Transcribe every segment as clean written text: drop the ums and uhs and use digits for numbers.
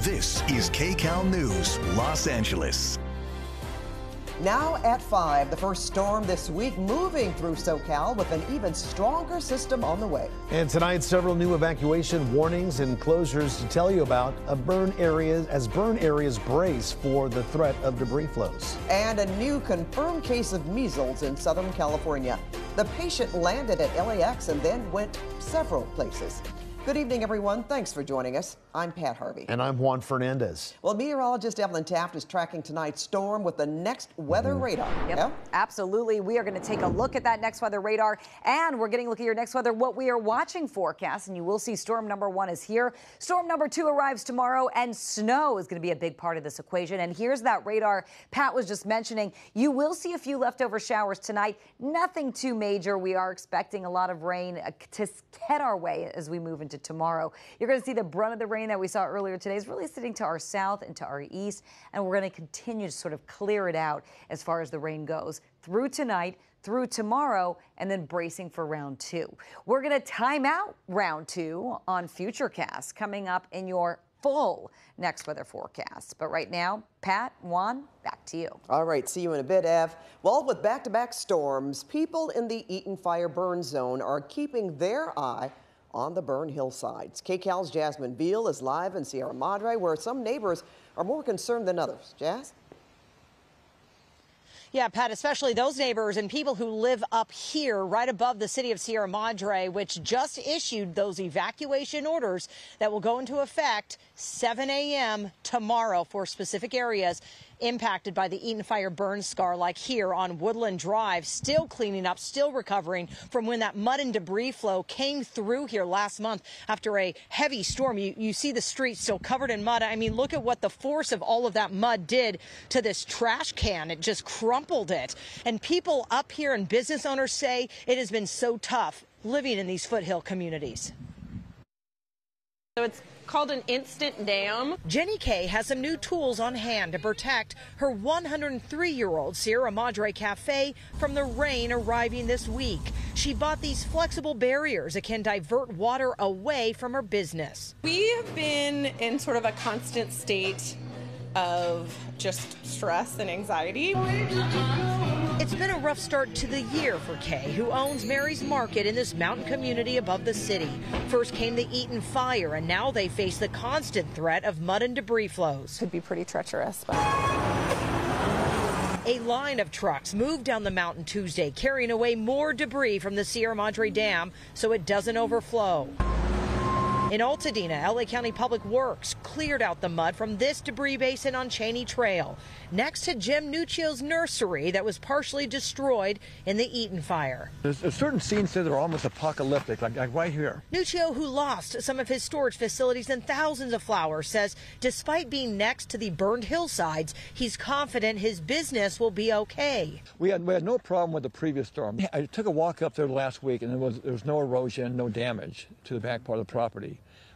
This is KCAL News, Los Angeles. Now at 5, the first storm this week moving through SoCal with an even stronger system on the way. And tonight, several new evacuation warnings and closures to tell you about burn areas brace for the threat of debris flows. And a new confirmed case of measles in Southern California. The patient landed at LAX and then went several places. Good evening, everyone. Thanks for joining us. I'm Pat Harvey. And I'm Juan Fernandez. Well, meteorologist Evelyn Taft is tracking tonight's storm with the next weather radar. Yep, yeah? Absolutely. We are going to take a look at that next weather radar, and we're getting a look at your next weather, what we are watching forecast. And you will see storm number 1 is here. Storm number 2 arrives tomorrow, and snow is going to be a big part of this equation. And here's that radar Pat was just mentioning. You will see a few leftover showers tonight. Nothing too major. We are expecting a lot of rain to head our way as we move into tomorrow. You're going to see the brunt of the rain that we saw earlier today is really sitting to our south and to our east, and we're going to continue to sort of clear it out as far as the rain goes through tonight, through tomorrow, and then bracing for round 2. We're going to time out round 2 on Futurecast coming up in your full next weather forecast. But right now, Pat, Juan, back to you. All right, see you in a bit, Ev. Well, with back-to-back storms, people in the Eaton Fire burn zone are keeping their eye on the burn hillsides. KCAL's Jasmine Viel is live in Sierra Madre, where some neighbors are more concerned than others. Jazz? Yeah, Pat, especially those neighbors and people who live up here right above the city of Sierra Madre, which just issued those evacuation orders that will go into effect 7 a.m. tomorrow for specific areas impacted by the Eaton Fire burn scar, like here on Woodland Drive, still cleaning up, still recovering from when that mud and debris flow came through here last month after a heavy storm. You see the streets still covered in mud. I mean, look at what the force of all of that mud did to this trash can. It just crumpled it. And people up here and business owners say it has been so tough living in these foothill communities. So it's called an instant dam. Jenny Kay has some new tools on hand to protect her 103-year-old Sierra Madre cafe from the rain arriving this week. She bought these flexible barriers that can divert water away from her business. We have been in sort of a constant state of just stress and anxiety. It's been a rough start to the year for Kay, who owns Mary's Market in this mountain community above the city. First came the Eaton Fire, and now they face the constant threat of mud and debris flows. Could be pretty treacherous. But a line of trucks moved down the mountain Tuesday, carrying away more debris from the Sierra Madre Dam so it doesn't overflow. In Altadena, LA County Public Works cleared out the mud from this debris basin on Cheney Trail, next to Jim Nuccio's nursery that was partially destroyed in the Eaton Fire. There's certain scenes that are almost apocalyptic, like right here. Nuccio, who lost some of his storage facilities and thousands of flowers, says despite being next to the burned hillsides, he's confident his business will be okay. We had no problem with the previous storm. I took a walk up there last week, and there was no erosion, no damage to the back part of the property.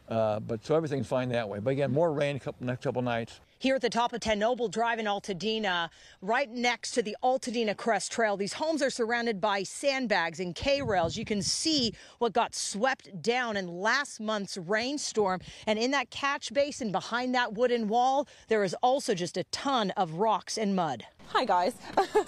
So everything's fine that way. But again, more rain next couple nights. Here at the top of 10 Noble Drive in Altadena, right next to the Altadena Crest Trail, these homes are surrounded by sandbags and K-rails. You can see what got swept down in last month's rainstorm. And in that catch basin behind that wooden wall, there is also just a ton of rocks and mud. hi, guys.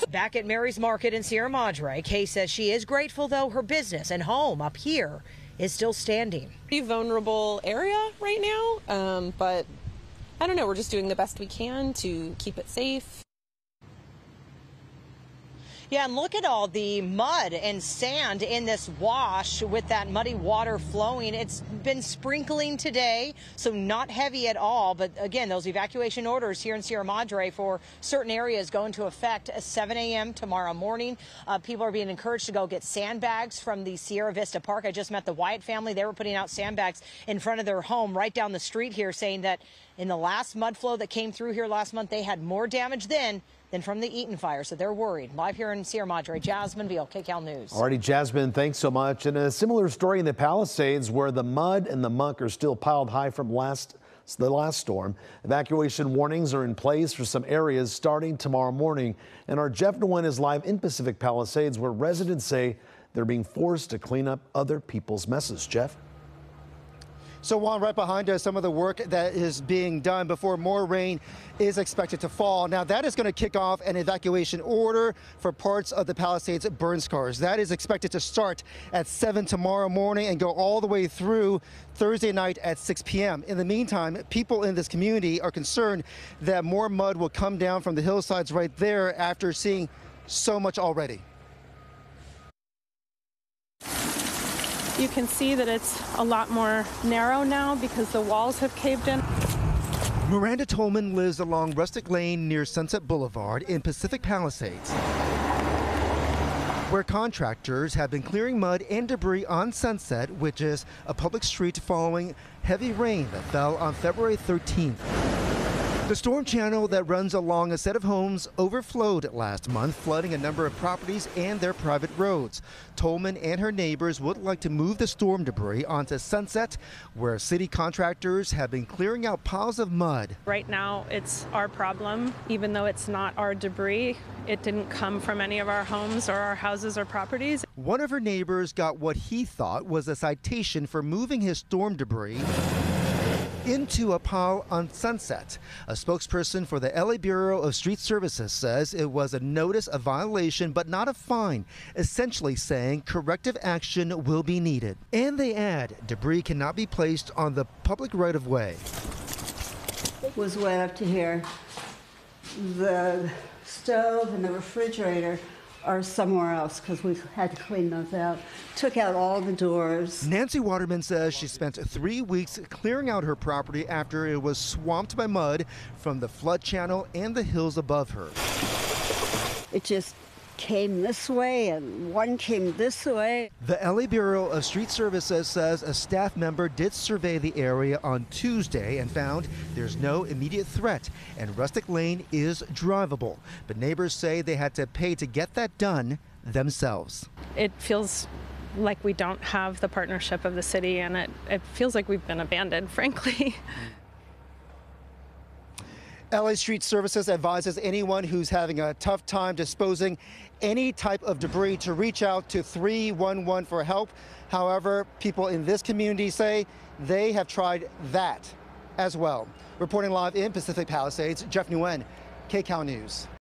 Back at Mary's Market in Sierra Madre, Kay says she is grateful, though, her business and home up here is still standing. Pretty vulnerable area right now, but I don't know. We're just doing the best we can to keep it safe. Yeah, and look at all the mud and sand in this wash with that muddy water flowing. It's been sprinkling today, so not heavy at all. But again, those evacuation orders here in Sierra Madre for certain areas go into effect at 7 a.m. tomorrow morning. People are being encouraged to go get sandbags from the Sierra Vista Park. I just met the Wyatt family. They were putting out sandbags in front of their home right down the street here, saying that in the last mud flow that came through here last month, they had more damage then than from the Eaton Fire, so they're worried. Live here in Sierra Madre, Jasmine, Viel, KCAL News. Alrighty, Jasmine, thanks so much. And a similar story in the Palisades, where the mud and the muck are still piled high from the last storm. Evacuation warnings are in place for some areas starting tomorrow morning. And our Jeff Nguyen is live in Pacific Palisades, where residents say they're being forced to clean up other people's messes. Jeff? So Juan, right behind us, some of the work that is being done before more rain is expected to fall. Now that is going to kick off an evacuation order for parts of the Palisades burn scars. That is expected to start at 7 tomorrow morning and go all the way through Thursday night at 6 p.m. In the meantime, people in this community are concerned that more mud will come down from the hillsides right there after seeing so much already. You can see that it's a lot more narrow now because the walls have caved in. Miranda Tolman lives along Rustic Lane near Sunset Boulevard in Pacific Palisades, where contractors have been clearing mud and debris on Sunset, which is a public street following heavy rain that fell on February 13th. The storm channel that runs along a set of homes overflowed last month, flooding a number of properties and their private roads. Tolman and her neighbors would like to move the storm debris onto Sunset, where city contractors have been clearing out piles of mud. Right now, it's our problem, even though it's not our debris. It didn't come from any of our homes or our houses or properties. One of her neighbors got what he thought was a citation for moving his storm debris into a pile on Sunset. A spokesperson for the LA Bureau of Street Services says it was a notice of violation but not a fine, essentially saying corrective action will be needed. And they add debris cannot be placed on the public right-of-way. It was wet up to here. The stove and the refrigerator are somewhere else because we had to clean those out. Took out all the doors. Nancy Waterman says she spent 3 weeks clearing out her property after it was swamped by mud from the flood channel and the hills above her. It just came this way and one came this way. The LA Bureau of Street Services says a staff member did survey the area on Tuesday and found there's no immediate threat and Rustic Lane is drivable. But neighbors say they had to pay to get that done themselves. It feels like we don't have the partnership of the city, and it feels like we've been abandoned, frankly. LA Street Services advises anyone who's having a tough time disposing any type of debris to reach out to 311 for help. However, people in this community say they have tried that as well. Reporting live in Pacific Palisades, Jeff Nguyen, KCAL News.